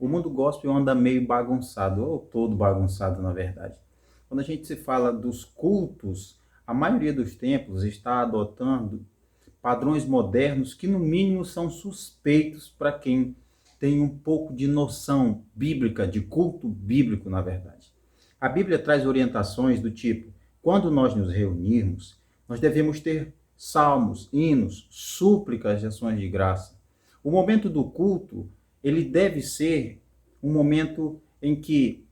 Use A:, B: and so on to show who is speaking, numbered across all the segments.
A: o mundo gospel anda meio bagunçado, ou todo bagunçado, na verdade. Quando a gente se fala dos cultos, a maioria dos templos está adotando padrões modernos que, no mínimo, são suspeitos para quem tem um pouco de noção bíblica, de culto bíblico, na verdade. A Bíblia traz orientações do tipo: quando nós nos reunirmos, nós devemos ter salmos, hinos, súplicas e ações de graça. O momento do culto, ele deve ser um momento em que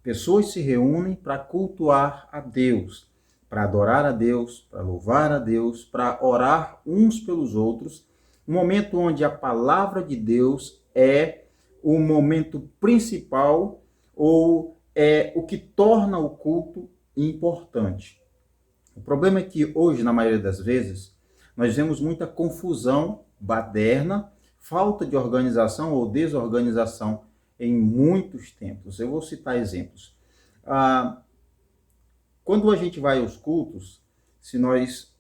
A: pessoas se reúnem para cultuar a Deus, para adorar a Deus, para louvar a Deus, para orar uns pelos outros. Um momento onde a palavra de Deus é o momento principal ou é o que torna o culto importante. O problema é que hoje, na maioria das vezes, nós vemos muita confusão, baderna, falta de organização ou desorganização em muitos templos. Eu vou citar exemplos. Quando a gente vai aos cultos, se nós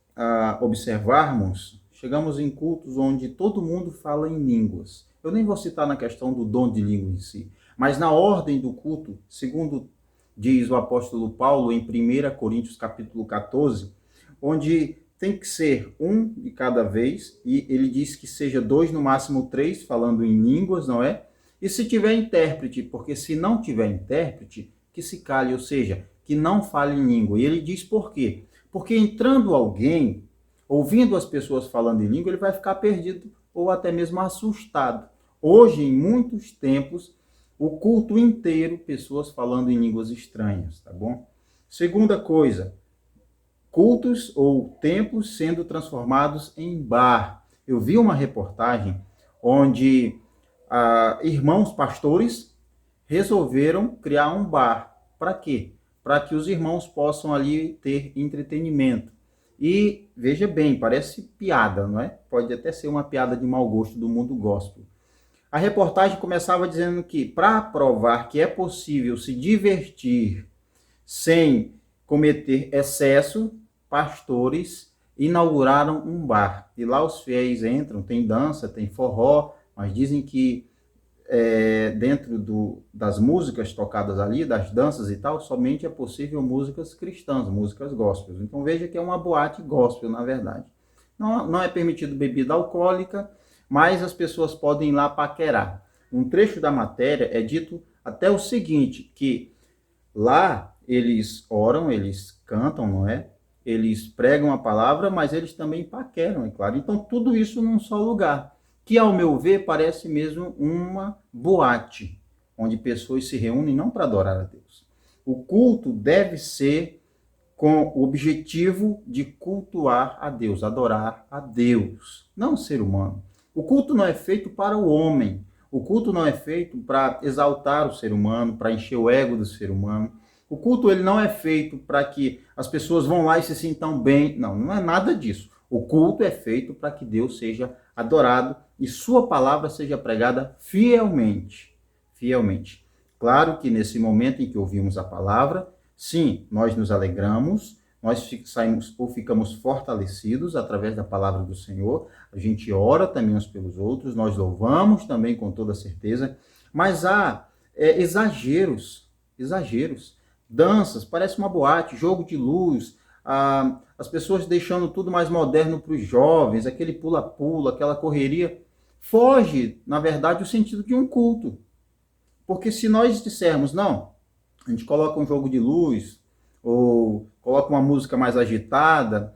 A: observarmos, chegamos em cultos onde todo mundo fala em línguas. Eu nem vou citar na questão do dom de língua em si, mas na ordem do culto, segundo diz o apóstolo Paulo em 1 Coríntios capítulo 14, onde tem que ser um de cada vez, e ele diz que seja dois, no máximo três, falando em línguas, não é? E se tiver intérprete, porque se não tiver intérprete, que se cale, ou seja, que não fale em língua. E ele diz por quê? Porque entrando alguém, ouvindo as pessoas falando em língua, ele vai ficar perdido ou até mesmo assustado. Hoje, em muitos templos, o culto inteiro, pessoas falando em línguas estranhas, tá bom? Segunda coisa, cultos ou templos sendo transformados em bar. Eu vi uma reportagem onde irmãos pastores resolveram criar um bar. Para quê? Para que os irmãos possam ali ter entretenimento. E veja bem, parece piada, não é? Pode até ser uma piada de mau gosto do mundo gospel. A reportagem começava dizendo que, para provar que é possível se divertir sem cometer excesso, pastores inauguraram um bar. E lá os fiéis entram, tem dança, tem forró, mas dizem que dentro das músicas tocadas ali, das danças e tal, somente é possível músicas cristãs, músicas gospels. Então veja que é uma boate gospel, na verdade. Não é permitido bebida alcoólica, mas as pessoas podem ir lá paquerar. Um trecho da matéria é dito até o seguinte, que lá eles oram, eles cantam, não é? Eles pregam a palavra, mas eles também paqueram, é claro. Então tudo isso num só lugar, que ao meu ver parece mesmo uma boate, onde pessoas se reúnem não para adorar a Deus. O culto deve ser com o objetivo de cultuar a Deus, adorar a Deus, não o ser humano. O culto não é feito para o homem. O culto não é feito para exaltar o ser humano, para encher o ego do ser humano. O culto ele não é feito para que as pessoas vão lá e se sintam bem. Não, não é nada disso. O culto é feito para que Deus seja adorado e sua palavra seja pregada fielmente. Fielmente. Claro que nesse momento em que ouvimos a palavra, sim, nós nos alegramos, nós saímos ou ficamos fortalecidos através da palavra do Senhor, a gente ora também uns pelos outros, nós louvamos também com toda certeza, mas há exageros, danças, parece uma boate, jogo de luz, as pessoas deixando tudo mais moderno para os jovens, aquele pula-pula, aquela correria, foge, na verdade, o sentido de um culto. Porque se nós dissermos, não, a gente coloca um jogo de luz, ou coloca uma música mais agitada,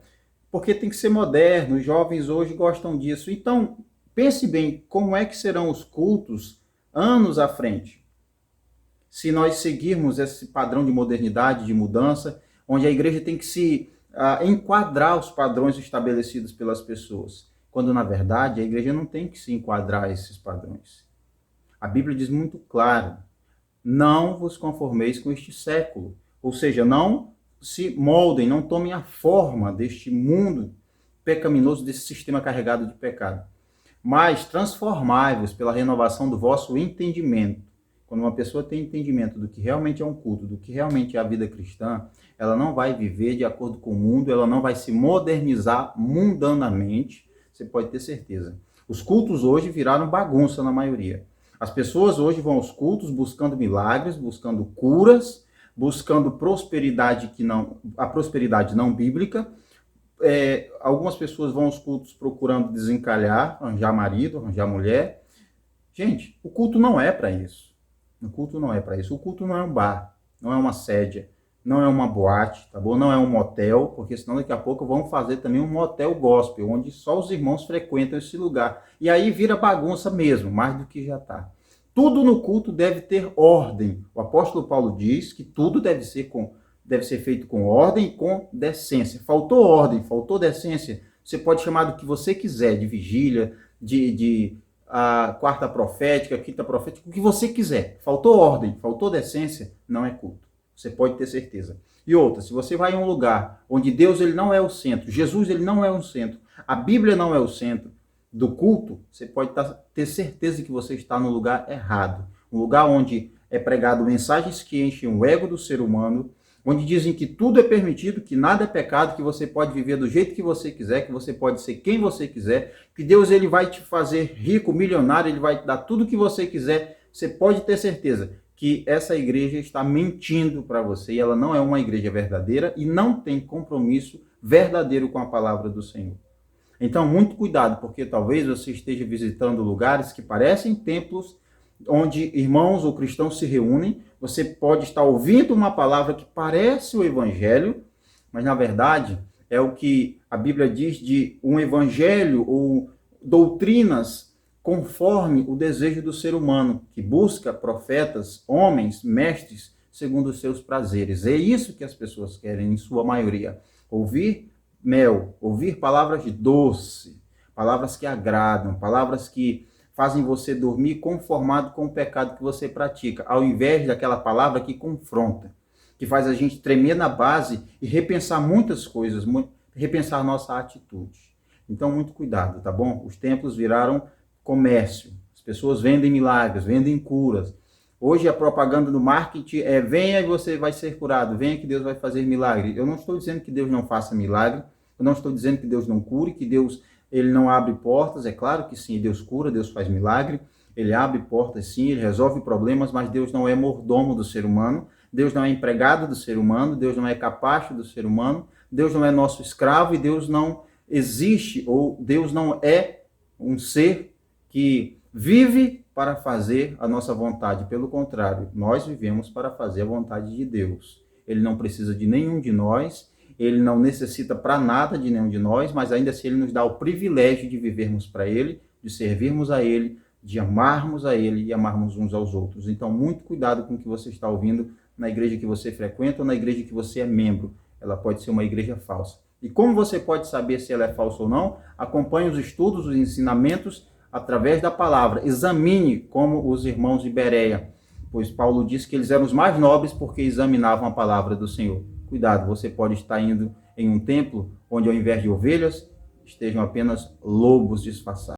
A: porque tem que ser moderno, os jovens hoje gostam disso. Então, pense bem, como é que serão os cultos anos à frente? Se nós seguirmos esse padrão de modernidade, de mudança, onde a igreja tem que se enquadrar os padrões estabelecidos pelas pessoas, quando na verdade a igreja não tem que se enquadrar a esses padrões. A Bíblia diz muito claro, não vos conformeis com este século. Ou seja, não se moldem, não tomem a forma deste mundo pecaminoso, desse sistema carregado de pecado. Mas transformai-vos pela renovação do vosso entendimento. Quando uma pessoa tem entendimento do que realmente é um culto, do que realmente é a vida cristã, ela não vai viver de acordo com o mundo, ela não vai se modernizar mundanamente, você pode ter certeza. Os cultos hoje viraram bagunça na maioria. As pessoas hoje vão aos cultos buscando milagres, buscando curas, buscando prosperidade a prosperidade não bíblica. Algumas pessoas vão aos cultos procurando desencalhar, arranjar marido, arranjar mulher. Gente, o culto não é para isso. O culto não é para isso. O culto não é um bar, não é uma sédia, não é uma boate, tá bom? Não é um motel, porque senão daqui a pouco vão fazer também um motel gospel, onde só os irmãos frequentam esse lugar. E aí vira bagunça mesmo, mais do que já está. Tudo no culto deve ter ordem. O apóstolo Paulo diz que tudo deve ser feito com ordem e com decência. Faltou ordem, faltou decência, você pode chamar do que você quiser, de vigília, de a quarta profética, quinta profética, o que você quiser. Faltou ordem, faltou decência, não é culto. Você pode ter certeza. E outra, se você vai em um lugar onde Deus ele não é o centro, Jesus ele não é o centro, a Bíblia não é o centro do culto, você pode ter certeza que você está no lugar errado. Um lugar onde é pregado mensagens que enchem o ego do ser humano, onde dizem que tudo é permitido, que nada é pecado, que você pode viver do jeito que você quiser, que você pode ser quem você quiser, que Deus ele vai te fazer rico, milionário, ele vai te dar tudo o que você quiser. Você pode ter certeza que essa igreja está mentindo para você, e ela não é uma igreja verdadeira e não tem compromisso verdadeiro com a palavra do Senhor. Então, muito cuidado, porque talvez você esteja visitando lugares que parecem templos, onde irmãos ou cristãos se reúnem. Você pode estar ouvindo uma palavra que parece o evangelho, mas na verdade é o que a Bíblia diz de um evangelho ou doutrinas conforme o desejo do ser humano, que busca profetas, homens, mestres, segundo os seus prazeres. É isso que as pessoas querem, em sua maioria. Ouvir mel, ouvir palavras doces, palavras que agradam, palavras que fazem você dormir conformado com o pecado que você pratica, ao invés daquela palavra que confronta, que faz a gente tremer na base e repensar muitas coisas, repensar nossa atitude. Então, muito cuidado, tá bom? Os templos viraram comércio. As pessoas vendem milagres, vendem curas. Hoje a propaganda do marketing é: venha e você vai ser curado, venha que Deus vai fazer milagre. Eu não estou dizendo que Deus não faça milagre, eu não estou dizendo que Deus não cure, que Deus ele não abre portas. É claro que sim, Deus cura, Deus faz milagre, ele abre portas sim, ele resolve problemas, mas Deus não é mordomo do ser humano, Deus não é empregado do ser humano, Deus não é capacho do ser humano, Deus não é nosso escravo e Deus não existe, ou Deus não é um ser que vive para fazer a nossa vontade. Pelo contrário, nós vivemos para fazer a vontade de Deus. Ele não precisa de nenhum de nós, ele não necessita para nada de nenhum de nós, mas ainda assim ele nos dá o privilégio de vivermos para ele, de servirmos a ele, de amarmos a ele e amarmos uns aos outros. Então, muito cuidado com o que você está ouvindo na igreja que você frequenta ou na igreja que você é membro. Ela pode ser uma igreja falsa. E como você pode saber se ela é falsa ou não? Acompanhe os estudos, os ensinamentos através da palavra. Examine como os irmãos de Bereia, pois Paulo disse que eles eram os mais nobres porque examinavam a palavra do Senhor. Cuidado, você pode estar indo em um templo onde, ao invés de ovelhas, estejam apenas lobos disfarçados.